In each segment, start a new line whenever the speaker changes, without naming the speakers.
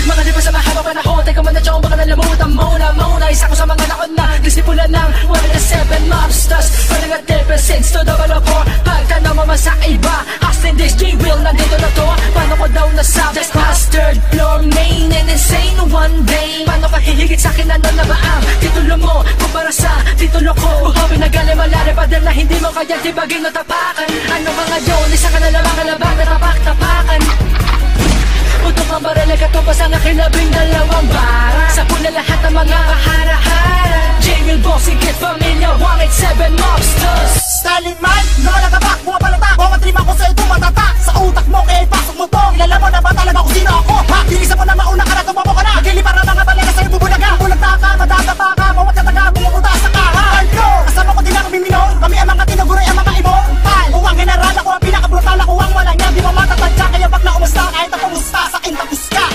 Mga lipas sa mahaba panahon, teka man na chong baka nalamutan mo na muna. Isa ko sa mga naon na disipulan ng 107 mobsters. Palingat level 6 to double o 4. Pagtanaw mo man sa iba, Austin this G-Will, nandito na to. Paano ko daw nasabi? Just mastered, floor main and insane one day. Paano ka hihigit sa'kin, ano na ba ang titulo mo? Kumpara sa titulo ko, buhawi na galing malari pa din na hindi mo kaya tibagin o tapakan. Ano ba ngayon, isa ka na lamang kalabang na tapak-tapakan. Putok ang barala katupas ang aking 12 bara. Sa pula lahat ng mga kahara-hara. J-Will bossing, get familiar, 187 mobsters.
Stalin man, nakalagabak, mga palata. Matrima ko sa ito matata. Sa utak mo, kaya ipasok mo to. Kilala mo na ba talaga kung sino ako? Ha? Bilisan mo na mauna ka na, tumamo ka na. Magili para mga talaga sa'yo bubulaga. Bulagta ka, madadapa ka, mawat ka taga, bumukuta sa kaha. Hardcore, kasama ko din ang miminor. Kami ang mga tinuguray, ang mga immortal. Kung ang general, ako ang pinaka-brutal. Ako ang wala niya, di mo matatadya. Kaya bak na umusta, kahit na pumusta, sa akin tapos ka.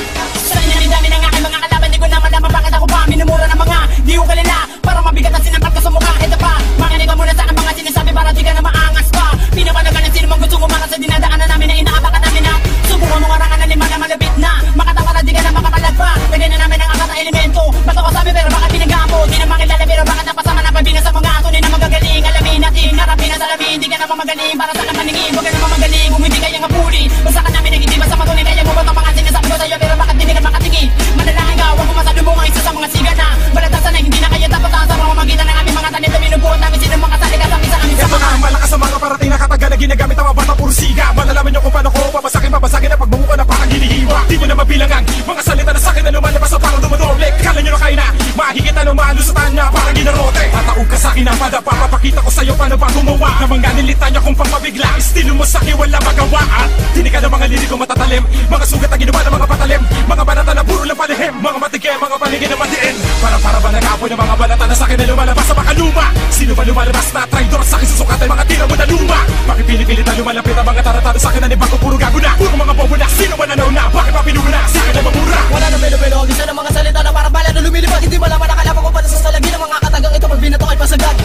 Sa dami ng aking mga kalaban, di ko naman naman bakit ako pa minumura ng mga di ko kalila. Para mabigat ang sinampat ko sa mukha, ito pa. Makinig ka muna sa ang mga sinasabi para di ka na maangas pa. Pinapalagan ng sino mang gusto kumara sa dinadaanan namin na inaabakan namin na. Subukan mo ngarangan na lima na malapit na. Makatawa na di ka na makapalag pa. Pwede na namin ang akat na elemento. Ba't ako sabi pero bakit pinagamo? Di na makilala pero bakit napasama na pabina sa mga tunay na magagaling. Alamin natin, harapin na salamin. Di ka na mamagaling para sa kamaningin. Huwag ka na mamagaling kung hindi kaya nga puli. Basta ka namin nagindi basta matunay kaya mo ba ito mga sinasabi ko sa'yo pero bakit hindi ka makatingin? Manalangin ka, huwag mo masalubong ang isa sa mga siga na balatasan na hindi na kaya dapat sa mga magitan ng aming mga tanin na binubuhat namin sino mga salika sa misa aming
ito na, malakas sa mga parating na kataga na ginagamit ang mga bata puro siga. Malalaman nyo kung paano ko babasagin na pagmumuka na parang hinihiwa. Di mo na mabilangan mga salita na sakin na lumalabas na parang dumadoble. Kala nyo na kayo na mahigit na lumalusutan na parang ginarote. Tataog ka sa'kin na padapa, papakita ko sa'yo paano ba gumawa na mga nilita nyo kung pagpabigla. Estilo mo sa'kin wala magawa at tinig ka ng mga liriko matatalim. Mga sugat na ginawa ng mga patalim. Mga balata na puro lang palihim. Mga matigay, mga paligid na matiin. Para ba nag-apoy ng mga balata na sa'kin na lumalabas sa mga luma. Sino ba lumalabas na traidor sa'kin susukatan mga tira mo na luma? Bakit pinipilit na lumalapit ang mga taratado sa'kin na ni bago puro gago na? Puro mga bobo na, sino ba nanaw na? Bakit pa pinuna sa'kin na mamura?
Wala na belo-belo, isa ng mga salita na parang bala na lumilipad. Hindi malaman nakalaman ko pa na sa salagi ng mga katagang ito. Pag binato ay pasagad.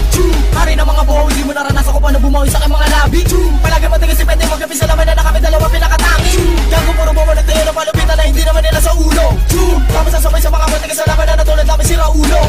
Hari ng mga buhaw, hindi mo naranasan ko pa na bumawi sa aking mga labi. Palagi matingin si Pwede magkapis sa laman na nakapit dalawa pinakatangi. Gago puro bobo nagtayo na palupitan na hindi naman nila sa ulo. Tapos sasabay sa mga matingin sa laman na natulad namin si Raulo.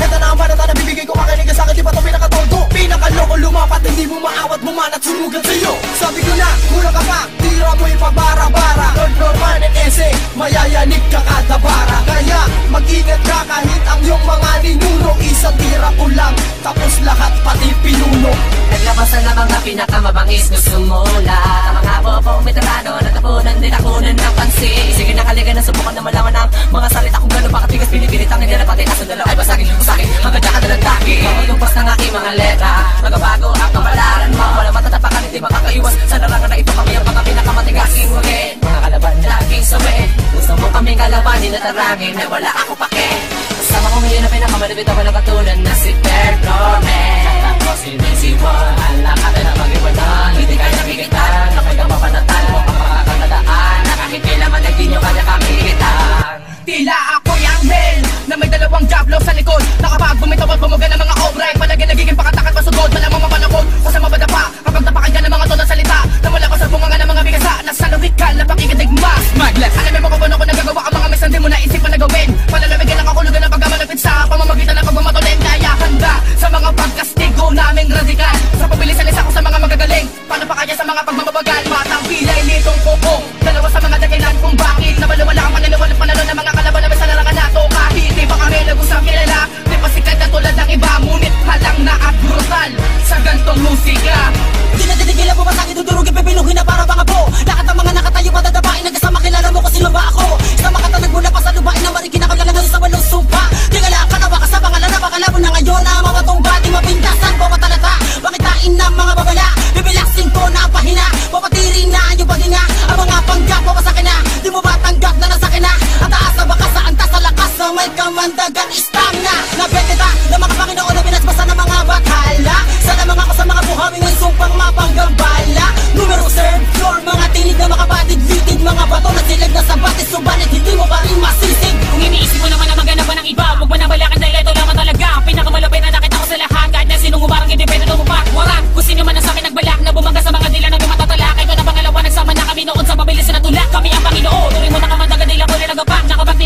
Kata na ang banata na bibigay ko makinig ka sa'kin, di pa ito pinakatodo. Pinakaloko lumapat, hindi mo maawat, bumanat, sumugat sa'yo. Sabi ko na, kulang ka pa, tira mo ipabara-bara. Lord Norman and Ese, mayayanig ka kada bara. Kaya mag-ingat ka kahit ang iyong mga ninuno. Isang tira ko lang, tapos lahat pati pinuno.
Naglabasan na mga pinakamabangis na sumula. Ang mga bobong veterano, natapunan din ako ng pansin. Sige nakaligan na subukan na malaman ang mga salita kung gano'n pakatigas. Pinipilit ang hindi na pati aso dalaw ay basagin usagin hanggang dyan ka na ng taki. Magugumpas ng aking mga letra, magabago ang kapalaran mo. Wala matatapakan, hindi makakaiwas sa larangan na ito. Kami ang mga pinakamatigasing hugin. Mga kalaban laging sawin. Gusto mo kaming kalabanin at tarangin na wala ako pake. Kasama kong ngayon na pinakamalapit ako na katulad na si Pedro Man. Ako sinisiwan, ang lakat na mag-iwanan. Hindi kayo nakikitan, ako'y kamapanatan mo ang makakaladaan. Nakakipila man na di nyo kanya kakikitan.
Tila ako'y anghel na may dalawang jablo sa likod. Nakapag bumitaw at bumuga ng mga obra. Palagi nagiging pakatakat pasugod, malamang mapanakod. Kasama ba dapa, kapag tapakan ka ng mga tono salita. Namala ko sa bunganga ng mga bigasa. Nasa lawikal na pakikitigma. Maglas, alamin mo kung paano ko nagagawa ang mga misan di mo naisip na gawin. Palalamigin ang kakulugan ng pagkamalapit sa pamamagitan ng pagmamatuloy. Kaya handa sa mga pagkastigo naming radikal. Sa pabilisan isa ko sa mga magagaling. Paano pa kaya sa mga pagmababagal? Matang pilay nitong kuko. Dalawa sa mga dakilan kung bakit nabalawala ang panalo ng mga kalaban na may salarangan nato. Kahit di pa kami nag-usang kilala, di pa sikat na tulad ng iba. Ngunit halang na at brutal sa gantong musika. Di na titigilan mo ba sa'kin dudurugin, pipilugin na para mga po. Lahat ng mga nakatayo patadapain, nagkasama kilala mo kung sino ba ako. Sa makatanag mula pa sa lupain na marikin ako lang sa walong sumpa. Di ka lang kanawa ka sa pangalan na pakalabo na ngayon na mamatungba. Di mapintasan po matalata, pakitain ng mga babala. Bibilaksin ko na ang pahina, papatirin na ang iyong paghinga. Ang mga panggap mo pa sa'kin na, di mo ba tanggap na nasakin na. Ang taas na bakas sa antas sa lakas na may kamandagan istamina. Nabekita na mga Panginoon na binasbasa ng mga bathala. Sana mga ko sa mga buhawi ng sumpang mapanggambala. Numero third floor, mga tinig na makapatid-litid. Mga bato na silag na sa batis, subalit hindi mo pa rin masisig.
Kung iniisip mo naman na maganda ba ng iba, huwag mo nang balakan dahil ito naman talaga pinakamalapit na nakita ko sa lahat. Kahit na sinong umarang hindi pwede tumupak. Warak, kung sino man ang sa'kin nagbalak na bumangga sa mga dila na lumatatalak. Ito na pangalawa, nagsama na kami noon sa mabilis na tulak. Kami ang Panginoon, tuloy mo na kamandagan nila ko rin nagapak. Nakabag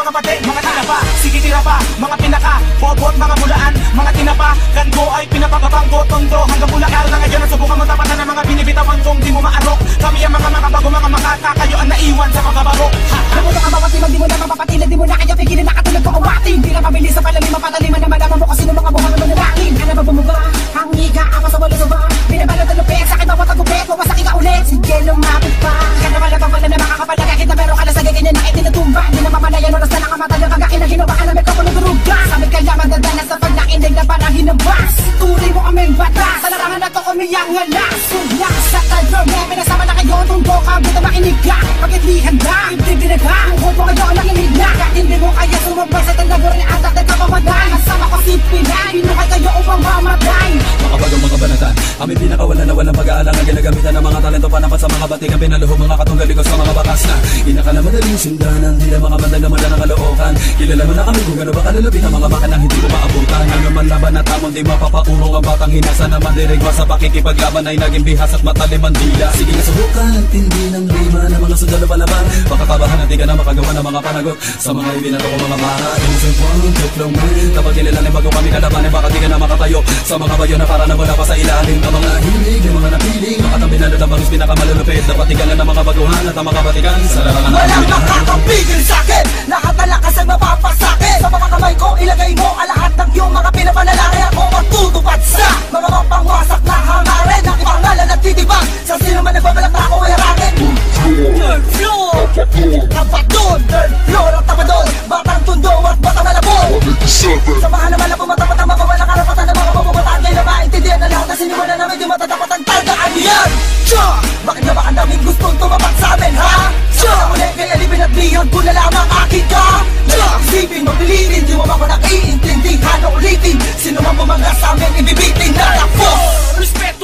mga pate, mga tinapa. Sige tira pa, mga pinaka, bobot, mga mulaan, mga tinapa. Ganto ay pinapagabanggo, tondo, hanggang Bulacan na ngayon. Subukan mo tapatan ng mga binibitawan kung di mo maarok. Kami ang mga makabago, mga makaka, kayo ang naiwan sa pagkabarok.
Namuto ka bawat timag, di mo na mapapatila, di mo na kaya pigilin, nakatulog ko umating. Di na mabilis sa palalim, mapataliman na malaman mo kung sino mga buhang na nalangin. Ano ba bumuba? Ang higa, ako sa wala suba. Binabalot ang lupit, sakit bawat ang gupit, mamasakit ka ulit. Sige, lumapit pa. Kaya malabang wala na makakapalagakit na meron ka na sa ganyan na itinatumba. Di na mamalayan, oras na nakamata ng kagakin na hinubaan na may kapulog-ruga. Sabi kaya madadanas sa pagnakinig na parang hinabas. Tuloy mo kaming batas, sa larangan na to kumiyang alas. Sula sa tayo, may pinasama na kayo, tundo ka, buta makinig ka. Pagkat di handa, ibig ka, huwag mo kayo nakinig na. Kahit hindi mo kaya sumabay sa tanda rin atak na kapamatay. Kasama ko si Pinay, binukay kayo upang mamatay.
Mga bagong mga banatan, aming pinakawalan na walang pag-aalang ang ginagamitan ng mga talento panapat sa mga batik ang pinaluhog mga katunggalikos sa mga bakas na inakala madaling sundanan, di na mga bandang naman na kalookan. Kilala mo na kami kung ano ba kalulupin ang mga makanang hindi ko maabutan. Ang naman laban na tamon di mapapaurong ang batang hinasa naman dirigwa sa pakikipaglaban ay naging bihas at matalim ang dila. Sige nga subukan ang tindi ng lima na mga sundalo palaban. Pakakabahan at di ka na makagawa ng mga panagot sa mga ibinato ko mga para. Innocent one, tuklong man. Kapag kilalanin bago kami kalabanin baka di ka na makatayo sa mga bayo na para na wala pa sa ilalim. Ang mga hilig, yung mga napiling makatambi na ang bangis pinakamalulupit. Dapat tingnan ng mga baguhan at ang mga batikan sa larangan ng
Walang makakapigil sa'kin, lahat na lakas ay mapapasakit. Sa mga kamay ko, ilagay mo ang lahat ng iyong mga pinapanalangin. Ako matutupad sa mga mapangwasak na hangarin. Ang pangalan at titibang sa sino man nagbabalak na ako ay harangin. Nerd floor, kabadon, nerd floor ang tabadon. Batang tundo at batang malabon. Samahan naman ang pumatapatan, mapawalang karapatan ng mga pamamataan. Ngayon na maintindihan na lahat na sinimulan namin di matatapatan. Tandaan yan! Tsa! Bakit nga ba ang daming gustong tumapat sa amin, ha? Tsa! Muli kaya libin at bihag ko na lamang akin ka. Tsa! Isipin mo, pilitin, di mo ba ko nakiintindihan o ulitin. Sino man bumangga sa amin, ibibitin na ako. Respect